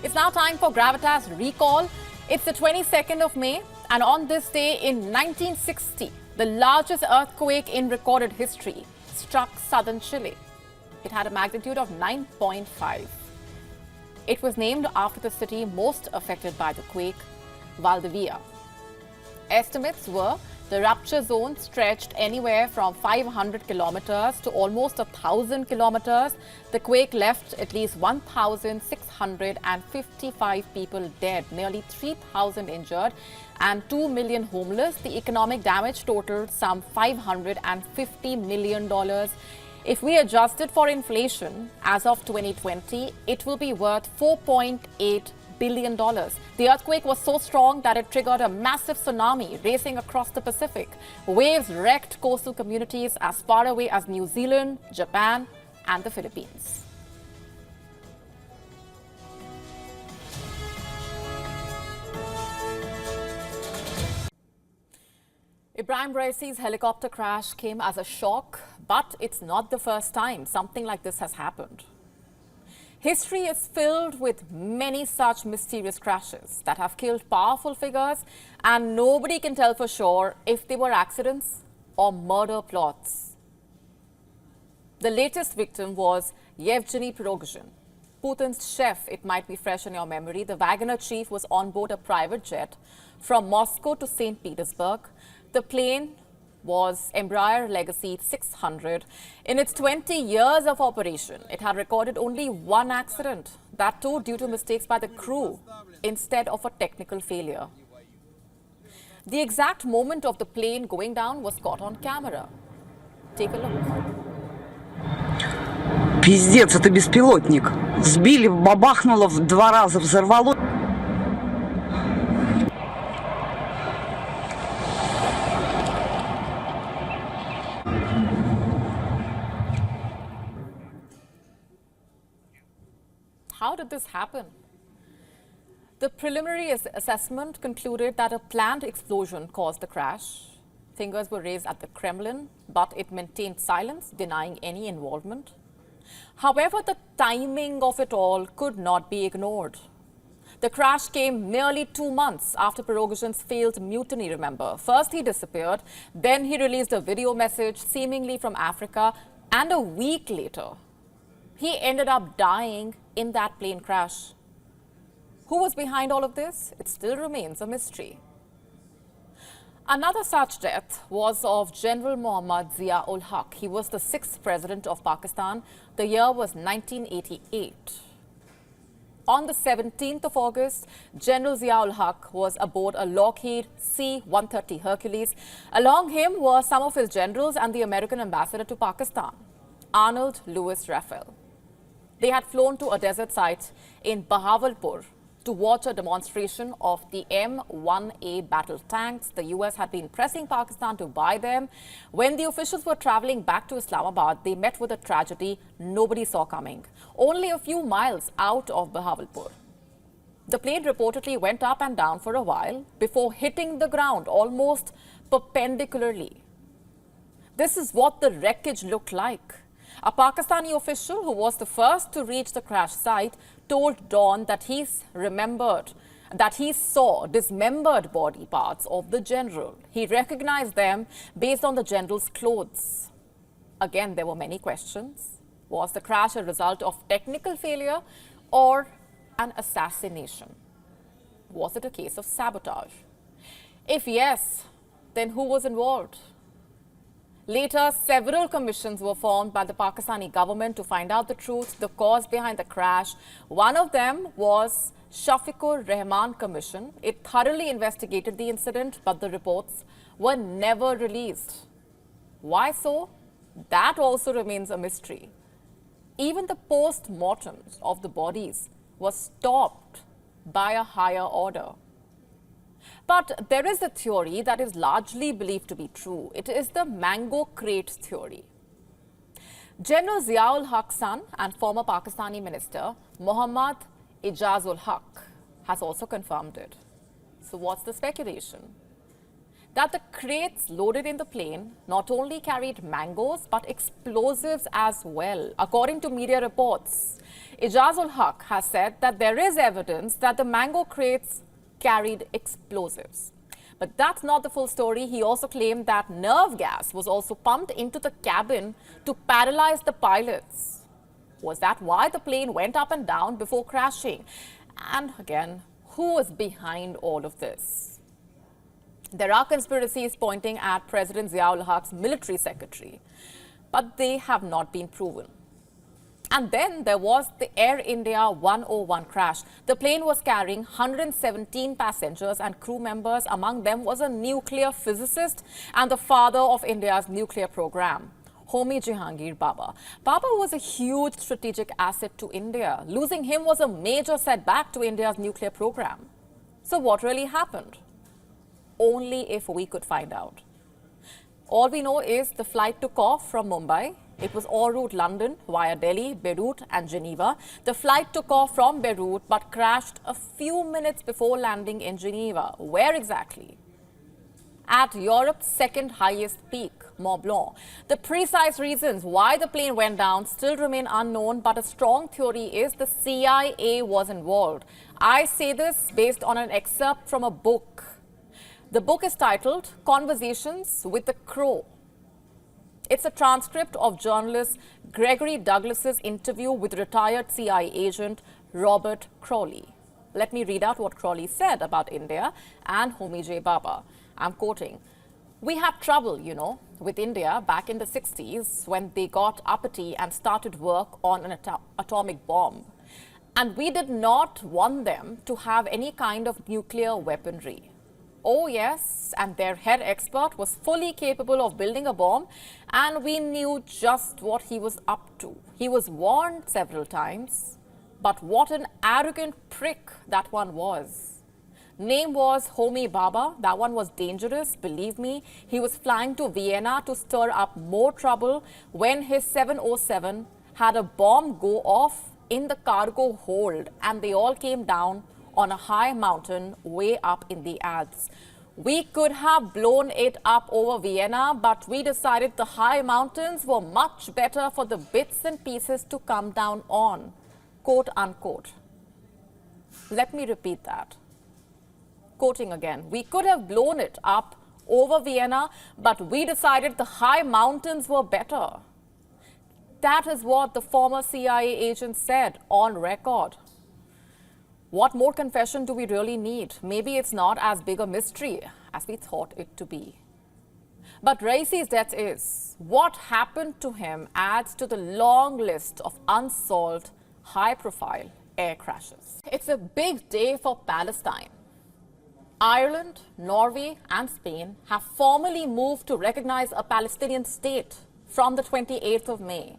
It's now time for Gravitas Recall. It's the 22nd of May, and on this day in 1960, the largest earthquake in recorded history struck Southern Chile. It had a magnitude of 9.5. It was named after the city most affected by the quake, Valdivia. Estimates were the rupture zone stretched anywhere from 500 kilometers to almost 1,000 kilometers. The quake left at least 1,655 people dead, nearly 3,000 injured, and 2 million homeless. The economic damage totaled some $550 million. If we adjust it for inflation, as of 2020, it will be worth $4.8 billion. The earthquake was so strong that it triggered a massive tsunami racing across the Pacific. Waves wrecked coastal communities as far away as New Zealand, Japan, and the Philippines. Ibrahim Raisi's helicopter crash came as a shock, but it's not the first time something like this has happened. History is filled with many such mysterious crashes that have killed powerful figures, and nobody can tell for sure if they were accidents or murder plots. The latest victim was Yevgeny Prigozhin, Putin's chef. It might be fresh in your memory. The Wagner chief was on board a private jet from Moscow to St. Petersburg. The plane was Embraer Legacy 600. In its 20 years of operation, it had recorded only one accident, that too due to mistakes by the crew instead of a technical failure. The exact moment of the plane going down was caught on camera. Take a look. Пиздец, это беспилотник. Сбили, бабахнуло, в 2 раза взорвало. How did this happen? The preliminary assessment concluded that a planned explosion caused the crash. Fingers were raised at the Kremlin, but it maintained silence, denying any involvement. However, the timing of it all could not be ignored. The crash came nearly 2 months after Prigozhin's failed mutiny, remember. First he disappeared, then he released a video message seemingly from Africa, and a week later, he ended up dying in that plane crash. Who was behind all of this? It still remains a mystery. Another such death was of General Muhammad Zia-ul Haq. He was the 6th president of Pakistan. The year was 1988. On the 17th of August, General Zia-ul Haq was aboard a Lockheed C-130 Hercules. Along him were some of his generals and the American ambassador to Pakistan, Arnold Louis Raphael. They had flown to a desert site in Bahawalpur to watch a demonstration of the M1A battle tanks. The US had been pressing Pakistan to buy them. When the officials were traveling back to Islamabad, they met with a tragedy nobody saw coming, only a few miles out of Bahawalpur. The plane reportedly went up and down for a while before hitting the ground almost perpendicularly. This is what the wreckage looked like. A Pakistani official who was the first to reach the crash site told Dawn that he saw dismembered body parts of the general. He recognized them based on the general's clothes. Again, there were many questions. Was the crash a result of technical failure or an assassination? Was it a case of sabotage? If yes, then who was involved? Later, several commissions were formed by the Pakistani government to find out the truth, the cause behind the crash. One of them was Shafiqur Rahman Commission. It thoroughly investigated the incident, but the reports were never released. Why so? That also remains a mystery. Even the post-mortems of the bodies were stopped by a higher order. But there is a theory that is largely believed to be true. It is the mango crates theory. General Zia-ul Haq's son and former Pakistani minister Muhammad Ijazul Haq has also confirmed it. So what's the speculation? That the crates loaded in the plane not only carried mangoes but explosives as well. According to media reports, Ijazul Haq has said that there is evidence that the mango crates carried explosives. But that's not the full story. He also claimed that nerve gas was also pumped into the cabin to paralyze the pilots. Was that why the plane went up and down before crashing? And again, who is behind all of this? There are conspiracies pointing at President Ziaul Haq's military secretary, but they have not been proven. And then there was the Air India 101 crash. The plane was carrying 117 passengers and crew members. Among them was a nuclear physicist and the father of India's nuclear program, Homi Jehangir Baba. Baba was a huge strategic asset to India. Losing him was a major setback to India's nuclear program. So what really happened? Only if we could find out. All we know is the flight took off from Mumbai. It was en route London via Delhi, Beirut and Geneva. The flight took off from Beirut but crashed a few minutes before landing in Geneva. Where exactly? At Europe's second highest peak, Mont Blanc. The precise reasons why the plane went down still remain unknown, but a strong theory is the CIA was involved. I say this based on an excerpt from a book. The book is titled Conversations with the Crow. It's a transcript of journalist Gregory Douglas's interview with retired CIA agent Robert Crowley. Let me read out what Crowley said about India and Homi J. Baba. I'm quoting, "We had trouble, with India back in the 60s when they got uppity and started work on an atomic bomb. And we did not want them to have any kind of nuclear weaponry. Oh yes, and their head expert was fully capable of building a bomb, and we knew just what he was up to. He was warned several times, but what an arrogant prick that one was. Name was Homi Baba. That one was dangerous, believe me. He was flying to Vienna to stir up more trouble when his 707 had a bomb go off in the cargo hold, and they all came down on a high mountain way up in the Alps. We could have blown it up over Vienna, but we decided the high mountains were much better for the bits and pieces to come down on," quote unquote. Let me repeat that. Quoting again, "We could have blown it up over Vienna, but we decided the high mountains were better." That is what the former CIA agent said on record. What more confession do we really need? Maybe it's not as big a mystery as we thought it to be. But Raisi's death is. What happened to him adds to the long list of unsolved, high-profile air crashes. It's a big day for Palestine. Ireland, Norway and Spain have formally moved to recognize a Palestinian state from the 28th of May.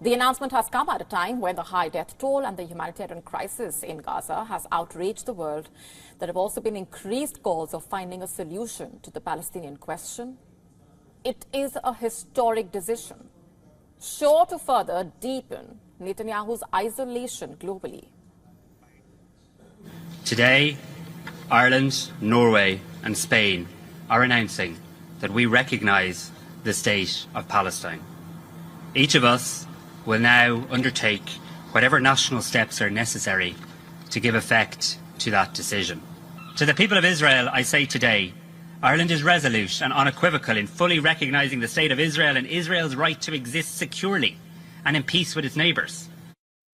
The announcement has come at a time when the high death toll and the humanitarian crisis in Gaza has outraged the world. There have also been increased calls of finding a solution to the Palestinian question. It is a historic decision, sure to further deepen Netanyahu's isolation globally. Today, Ireland, Norway and Spain are announcing that we recognise the state of Palestine. Each of us will now undertake whatever national steps are necessary to give effect to that decision. To the people of Israel, I say today, Ireland is resolute and unequivocal in fully recognising the state of Israel and Israel's right to exist securely and in peace with its neighbours.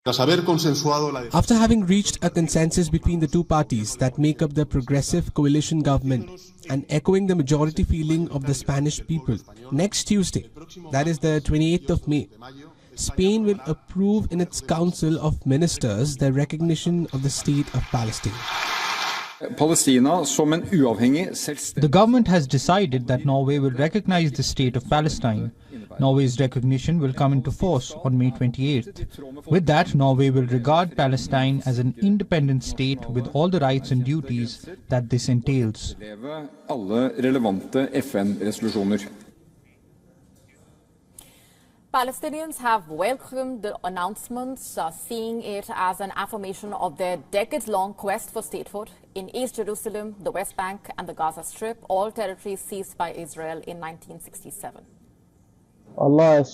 After having reached a consensus between the two parties that make up the progressive coalition government and echoing the majority feeling of the Spanish people, next Tuesday, that is the 28th of May, Spain will approve in its Council of Ministers the recognition of the State of Palestine. The government has decided that Norway will recognize the State of Palestine. Norway's recognition will come into force on May 28th. With that, Norway will regard Palestine as an independent state with all the rights and duties that this entails. Palestinians have welcomed the announcements, seeing it as an affirmation of their decades-long quest for statehood in East Jerusalem, the West Bank and the Gaza Strip, all territories seized by Israel in 1967. This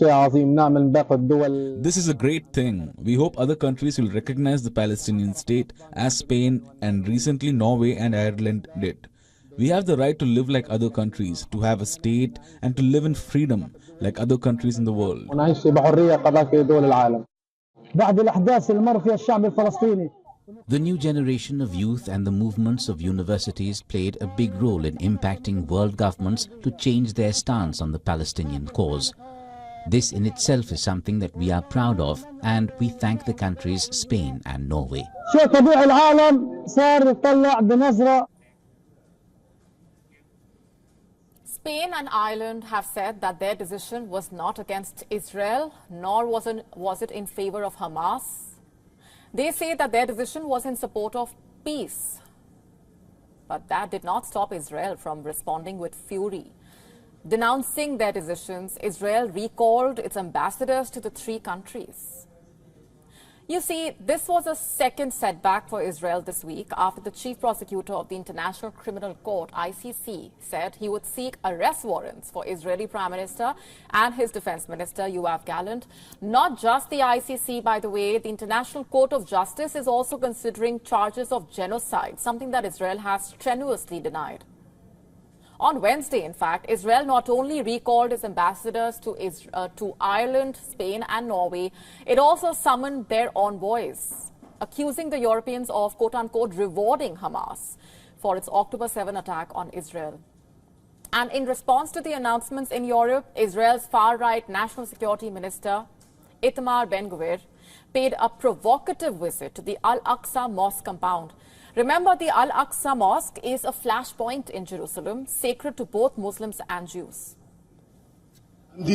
is a great thing. We hope other countries will recognize the Palestinian state as Spain and recently Norway and Ireland did. We have the right to live like other countries, to have a state and to live in freedom like other countries in the world. The new generation of youth and the movements of universities played a big role in impacting world governments to change their stance on the Palestinian cause. This in itself is something that we are proud of, and we thank the countries Spain and Norway. Spain and Ireland have said that their decision was not against Israel, nor was it in favor of Hamas. They say that their decision was in support of peace. But that did not stop Israel from responding with fury. Denouncing their decisions, Israel recalled its ambassadors to the three countries. You see, this was a second setback for Israel this week after the chief prosecutor of the International Criminal Court, ICC, said he would seek arrest warrants for Israeli Prime Minister and his Defense Minister, Yoav Gallant. Not just the ICC, by the way, the International Court of Justice is also considering charges of genocide, something that Israel has strenuously denied. On Wednesday, in fact, Israel not only recalled its ambassadors to Ireland, Spain and Norway, it also summoned their envoys, accusing the Europeans of, quote-unquote, rewarding Hamas for its October 7 attack on Israel. And in response to the announcements in Europe, Israel's far-right National Security Minister, Itamar Ben-Gvir, paid a provocative visit to the Al-Aqsa Mosque compound. Remember, the Al-Aqsa Mosque is a flashpoint in Jerusalem, sacred to both Muslims and Jews. The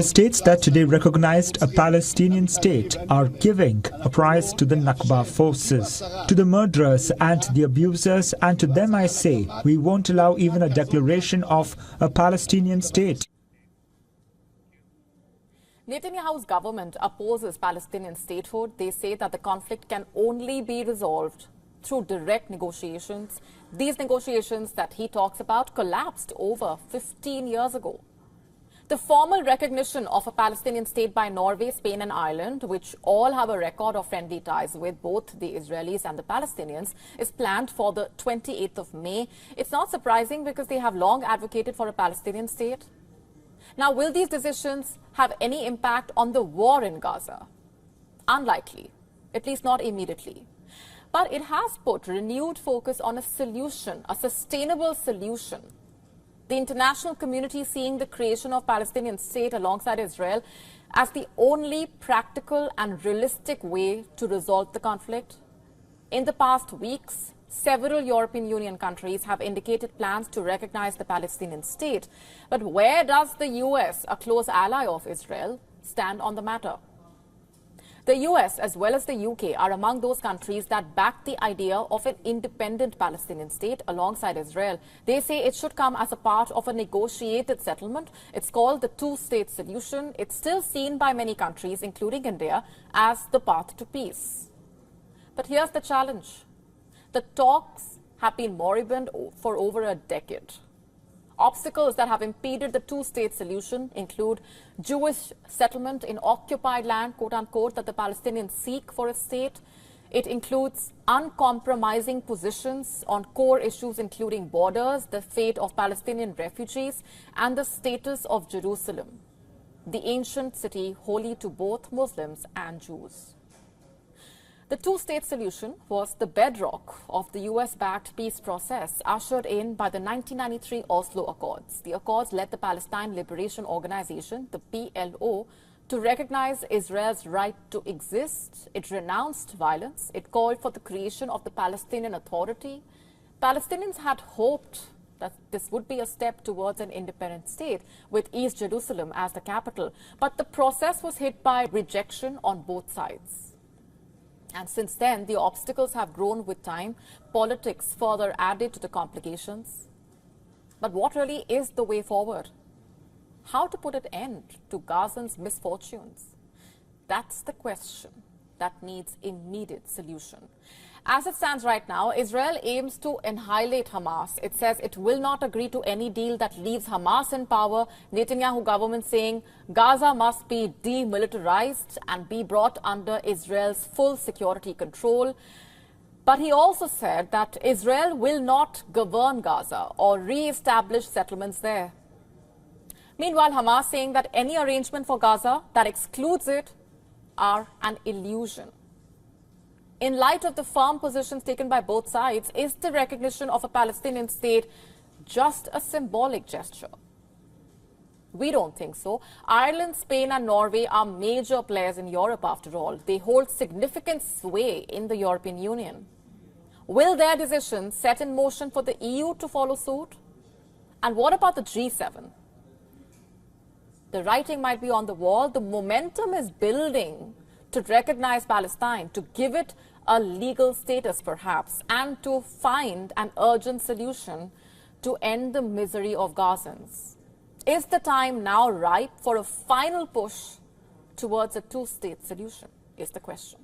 states that today recognized a Palestinian state are giving a prize to the Nakba forces, to the murderers and the abusers, and to them I say, we won't allow even a declaration of a Palestinian state. Netanyahu's government opposes Palestinian statehood. They say that the conflict can only be resolved through direct negotiations. These negotiations that he talks about collapsed over 15 years ago. The formal recognition of a Palestinian state by Norway, Spain and Ireland, which all have a record of friendly ties with both the Israelis and the Palestinians, is planned for the 28th of May. It's not surprising because they have long advocated for a Palestinian state. Now, will these decisions have any impact on the war in Gaza? Unlikely, at least not immediately. But it has put renewed focus on a solution, a sustainable solution. The international community seeing the creation of Palestinian state alongside Israel as the only practical and realistic way to resolve the conflict. In the past weeks, several European Union countries have indicated plans to recognize the Palestinian state. But where does the US, a close ally of Israel, stand on the matter? The US, as well as the UK, are among those countries that back the idea of an independent Palestinian state alongside Israel. They say it should come as a part of a negotiated settlement. It's called the two-state solution. It's still seen by many countries, including India, as the path to peace. But here's the challenge. The talks have been moribund for over a decade. Obstacles that have impeded the two-state solution include Jewish settlement in occupied land, quote-unquote, that the Palestinians seek for a state. It includes uncompromising positions on core issues including borders, the fate of Palestinian refugees, and the status of Jerusalem, the ancient city holy to both Muslims and Jews. The two-state solution was the bedrock of the US-backed peace process ushered in by the 1993 Oslo Accords. The Accords led the Palestine Liberation Organization, the PLO, to recognize Israel's right to exist. It renounced violence. It called for the creation of the Palestinian Authority. Palestinians had hoped that this would be a step towards an independent state with East Jerusalem as the capital. But the process was hit by rejection on both sides. And since then, the obstacles have grown with time. Politics further added to the complications. But what really is the way forward? How to put an end to Gazans' misfortunes? That's the question that needs immediate solution. As it stands right now, Israel aims to annihilate Hamas. It says it will not agree to any deal that leaves Hamas in power. Netanyahu government saying Gaza must be demilitarized and be brought under Israel's full security control. But he also said that Israel will not govern Gaza or re-establish settlements there. Meanwhile, Hamas saying that any arrangement for Gaza that excludes it are an illusion. In light of the firm positions taken by both sides, is the recognition of a Palestinian state just a symbolic gesture? We don't think so. Ireland, Spain and Norway are major players in Europe after all. They hold significant sway in the European Union. Will their decisions set in motion for the EU to follow suit? And what about the G7? The writing might be on the wall. The momentum is building to recognize Palestine, to give it a legal status perhaps, and to find an urgent solution to end the misery of Gazans. Is the time now ripe for a final push towards a two-state solution, is the question.